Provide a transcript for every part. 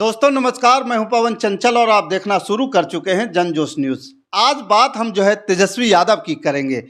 दोस्तों नमस्कार, मैं हूं पवन चंचल और आप देखना शुरू कर चुके हैं जनजोश न्यूज। आज बात हम तेजस्वी यादव की करेंगे।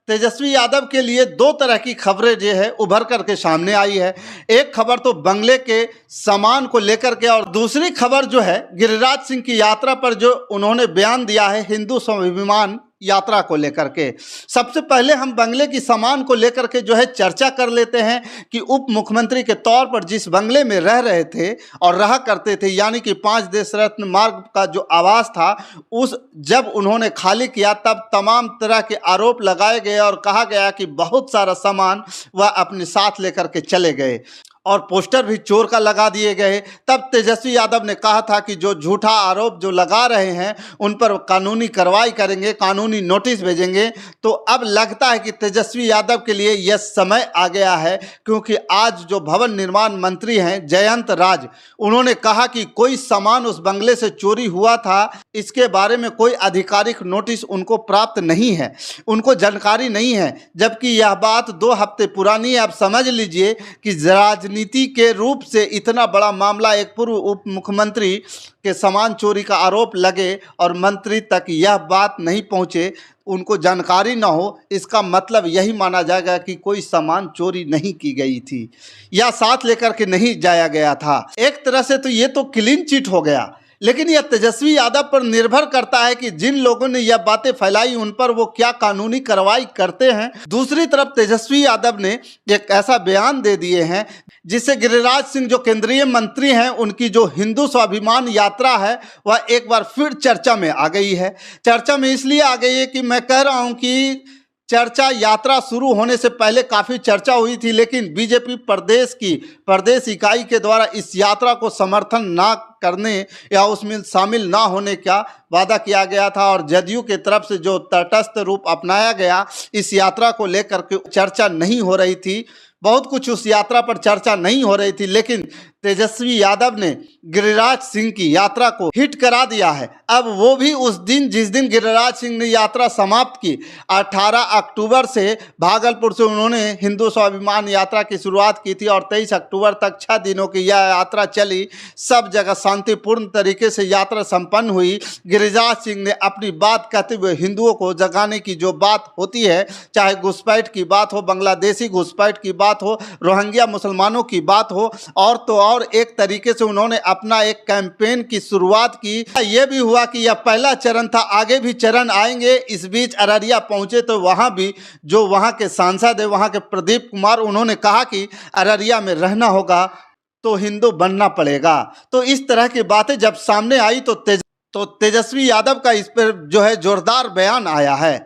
तेजस्वी यादव के लिए दो तरह की खबरें जो है उभर करके सामने आई है। एक खबर तो बंगले के सामान को लेकर के और दूसरी खबर जो है गिरिराज सिंह की यात्रा पर जो उन्होंने बयान दिया है हिंदू स्वाभिमान यात्रा को लेकर के। सबसे पहले हम बंगले की सामान को लेकर के जो है चर्चा कर लेते हैं कि उप मुख्यमंत्री के तौर पर जिस बंगले में रह रहे थे और रहा करते थे, यानी कि 5 देश रत्न मार्ग का जो आवास था, उस जब उन्होंने खाली किया तब तमाम तरह के आरोप लगाए गए और कहा गया कि बहुत सारा सामान वह अपने साथ लेकर के चले गए और पोस्टर भी चोर का लगा दिए गए। तब तेजस्वी यादव ने कहा था कि जो झूठा आरोप जो लगा रहे हैं उन पर कानूनी कार्रवाई करेंगे, कानूनी नोटिस भेजेंगे। तो अब लगता है कि तेजस्वी यादव के लिए यह समय आ गया है, क्योंकि आज जो भवन निर्माण मंत्री हैं जयंत राज, उन्होंने कहा कि कोई सामान उस बंगले से चोरी हुआ था, इसके बारे में कोई आधिकारिक नोटिस उनको प्राप्त नहीं है, उनको जानकारी नहीं है। जबकि यह बात 2 हफ्ते पुरानी है। आप समझ लीजिए कि राजनीति के रूप से इतना बड़ा मामला, एक पूर्व उप मुख्यमंत्री के सामान चोरी का आरोप लगे और मंत्री तक यह बात नहीं पहुंचे, उनको जानकारी ना हो, इसका मतलब यही माना जाएगा कि कोई सामान चोरी नहीं की गई थी या साथ लेकर के नहीं जाया गया था। एक तरह से तो ये तो क्लीन चिट हो गया, लेकिन यह तेजस्वी यादव पर निर्भर करता है कि जिन लोगों ने यह बातें फैलाई उन पर वो क्या कानूनी कार्रवाई करते हैं। दूसरी तरफ तेजस्वी यादव ने एक ऐसा बयान दे दिए हैं जिससे गिरिराज सिंह जो केंद्रीय मंत्री हैं, उनकी जो हिंदू स्वाभिमान यात्रा है वह एक बार फिर चर्चा में आ गई है। चर्चा में इसलिए आ गई है कि मैं कह रहा हूं कि चर्चा यात्रा शुरू होने से पहले काफ़ी चर्चा हुई थी, लेकिन बीजेपी प्रदेश इकाई के द्वारा इस यात्रा को समर्थन ना करने या उसमें शामिल ना होने का वादा किया गया था और जदयू के तरफ से जो तटस्थ रूप अपनाया गया, इस यात्रा को लेकर के चर्चा नहीं हो रही थी। बहुत कुछ उस यात्रा पर चर्चा नहीं हो रही थी, लेकिन तेजस्वी यादव ने गिरिराज सिंह की यात्रा को हिट करा दिया है। अब वो भी उस दिन जिस दिन गिरिराज सिंह ने यात्रा समाप्त की, 18 अक्टूबर से भागलपुर से उन्होंने हिंदू स्वाभिमान यात्रा की शुरुआत की थी और 23 अक्टूबर तक 6 दिनों की यह यात्रा चली। सब जगह शांतिपूर्ण तरीके से यात्रा संपन्न हुई। गिरिराज सिंह ने अपनी बात कहते हुए हिंदुओं को जगाने की जो बात होती है, चाहे घुसपैठ की बात हो, बांग्लादेशी घुसपैठ की बात हो, रोहिंग्या मुसलमानों की बात हो, और तो और एक तरीके से उन्होंने अपना एक कैंपेन की शुरुआत की। यह भी हुआ कि यह पहला चरण था, आगे भी चरण आएंगे। इस बीच अररिया पहुंचे तो वहां भी जो वहां के सांसद है, वहां के प्रदीप कुमार, उन्होंने कहा कि अररिया में रहना होगा तो हिंदू बनना पड़ेगा। तो इस तरह की बातें जब सामने आई तो तेजस्वी यादव का इस पर जो है जोरदार बयान आया है।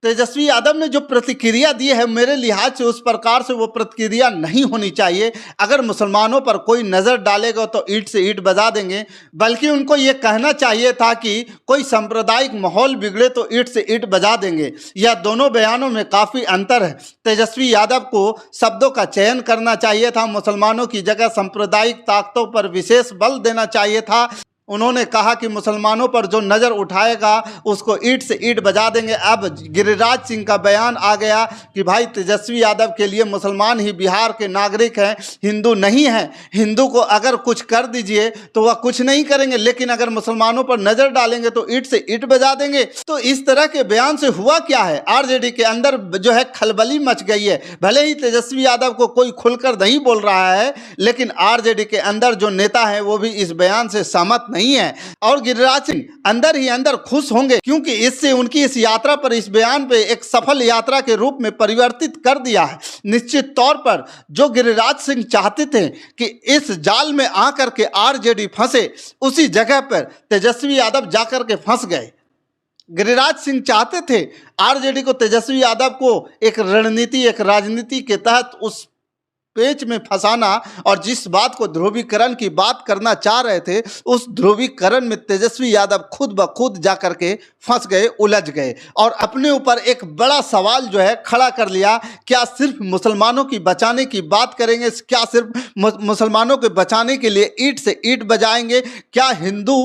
तेजस्वी यादव ने जो प्रतिक्रिया दी है, मेरे लिहाज से उस प्रकार से वो प्रतिक्रिया नहीं होनी चाहिए। अगर मुसलमानों पर कोई नज़र डालेगा तो ईंट से ईंट बजा देंगे, बल्कि उनको ये कहना चाहिए था कि कोई सांप्रदायिक माहौल बिगड़े तो ईंट से ईंट बजा देंगे। यह दोनों बयानों में काफ़ी अंतर है। तेजस्वी यादव को शब्दों का चयन करना चाहिए था, मुसलमानों की जगह सांप्रदायिक ताकतों पर विशेष बल देना चाहिए था। उन्होंने कहा कि मुसलमानों पर जो नज़र उठाएगा उसको ईंट से ईंट बजा देंगे। अब गिरिराज सिंह का बयान आ गया कि भाई तेजस्वी यादव के लिए मुसलमान ही बिहार के नागरिक हैं, हिंदू नहीं हैं। हिंदू को अगर कुछ कर दीजिए तो वह कुछ नहीं करेंगे, लेकिन अगर मुसलमानों पर नज़र डालेंगे तो ईंट से ईंट बजा देंगे। तो इस तरह के बयान से हुआ क्या है, आरजेडी के अंदर जो है खलबली मच गई है। भले ही तेजस्वी यादव को कोई खुलकर नहीं बोल रहा है, लेकिन आरजेडी के अंदर जो नेता है वो भी इस बयान से सहमत नहीं है और गिरिराज सिंह अंदर ही अंदर खुश होंगे, क्योंकि इससे उनकी इस यात्रा पर, इस बयान पे एक सफल यात्रा के रूप में परिवर्तित कर दिया है। निश्चित तौर पर जो गिरिराज सिंह चाहते थे कि इस जाल में आकर के आरजेडी फंसे, उसी जगह पर तेजस्वी यादव जाकर के फंस गए। गिरिराज सिंह चाहते थे आरजेडी को, तेजस्वी यादव को एक रणनीति, एक राजनीति के तहत उस पेच में फंसाना, और जिस बात को ध्रुवीकरण की बात करना चाह रहे थे, उस ध्रुवीकरण में तेजस्वी यादव खुद ब खुद जाकर के फंस गए, उलझ गए और अपने ऊपर एक बड़ा सवाल जो है खड़ा कर लिया। क्या सिर्फ मुसलमानों की बचाने की बात करेंगे? क्या सिर्फ मुसलमानों के बचाने के लिए ईंट से ईंट बजाएंगे? क्या हिंदू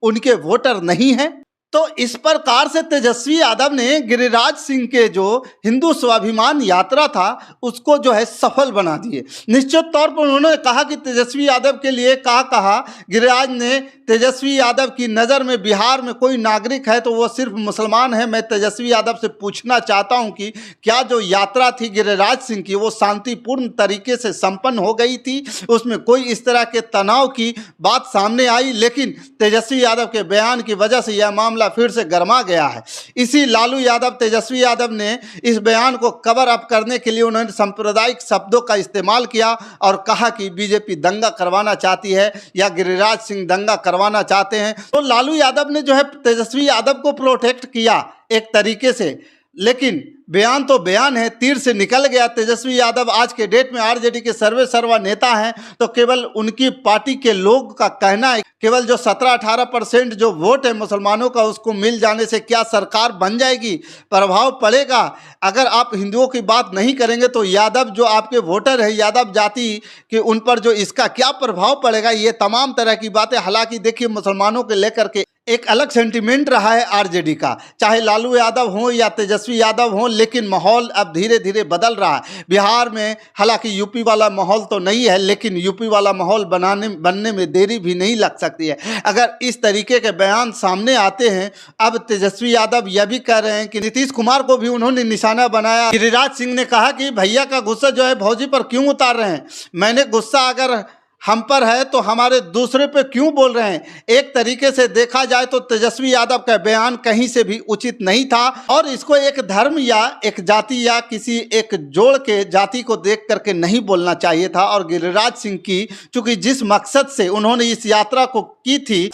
उनके वोटर नहीं हैं? तो इस प्रकार से तेजस्वी यादव ने गिरिराज सिंह के जो हिंदू स्वाभिमान यात्रा था उसको जो है सफल बना दिए। निश्चित तौर पर उन्होंने कहा कि तेजस्वी यादव के लिए कहा गिरिराज ने, तेजस्वी यादव की नज़र में बिहार में कोई नागरिक है तो वो सिर्फ मुसलमान है। मैं तेजस्वी यादव से पूछना चाहता हूं कि क्या जो यात्रा थी गिरिराज सिंह की वो शांतिपूर्ण तरीके से संपन्न हो गई थी, उसमें कोई इस तरह के तनाव की बात सामने आई। लेकिन तेजस्वी यादव के बयान की वजह से यह मामला फिर से गर्मा गया है। इसी लालू यादव, तेजस्वी यादव ने इस बयान को कवर अप करने के लिए उन्होंने सांप्रदायिक शब्दों का इस्तेमाल किया और कहा कि बीजेपी दंगा करवाना चाहती है या गिरिराज सिंह दंगा करवाना चाहते हैं। तो लालू यादव ने जो है तेजस्वी यादव को प्रोटेक्ट किया एक तरीके से, लेकिन बयान तो बयान है, तीर से निकल गया। तेजस्वी यादव आज के डेट में आरजेडी के सर्वा नेता हैं, तो केवल उनकी पार्टी के लोग का कहना है केवल जो 17-18% जो वोट है मुसलमानों का उसको मिल जाने से क्या सरकार बन जाएगी, प्रभाव पड़ेगा। अगर आप हिंदुओं की बात नहीं करेंगे तो यादव जो आपके वोटर है, यादव जाति के, उन पर जो इसका क्या प्रभाव पड़ेगा, ये तमाम तरह की बातें। हालांकि देखिए मुसलमानों के लेकर के एक अलग सेंटिमेंट रहा है आरजेडी का, चाहे लालू यादव हो या तेजस्वी यादव हो, लेकिन माहौल अब धीरे धीरे बदल रहा है बिहार में। हालांकि यूपी वाला माहौल तो नहीं है, लेकिन यूपी वाला माहौल बनने में देरी भी नहीं लग सकती है अगर इस तरीके के बयान सामने आते हैं। अब तेजस्वी यादव यह भी कह रहे हैं कि नीतीश कुमार को भी उन्होंने निशाना बनाया। गिरिराज सिंह ने कहा कि भैया का गुस्सा जो है भौजी पर क्यों उतार रहे हैं, मैंने गुस्सा अगर हम पर है तो हमारे दूसरे पे क्यों बोल रहे हैं। एक तरीके से देखा जाए तो तेजस्वी यादव का बयान कहीं से भी उचित नहीं था और इसको एक धर्म या एक जाति या किसी एक जोड़ के जाति को देख करके नहीं बोलना चाहिए था। और गिरिराज सिंह की चूंकि जिस मकसद से उन्होंने इस यात्रा को की थी,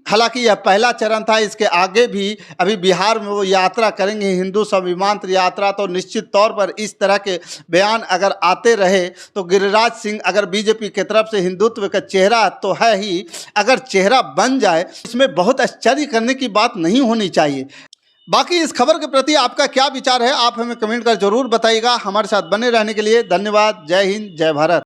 हालांकि यह पहला चरण था, इसके आगे भी अभी बिहार में वो यात्रा करेंगे, हिंदू स्वाभिमान यात्रा। तो निश्चित तौर पर इस तरह के बयान अगर आते रहे तो गिरिराज सिंह अगर बीजेपी की तरफ से हिंदुत्व का चेहरा तो है ही, अगर चेहरा बन जाए इसमें बहुत आश्चर्य करने की बात नहीं होनी चाहिए। बाकी इस खबर के प्रति आपका क्या विचार है, आप हमें कमेंट कर जरूर बताइएगा। हमारे साथ बने रहने के लिए धन्यवाद। जय हिंद, जय भारत।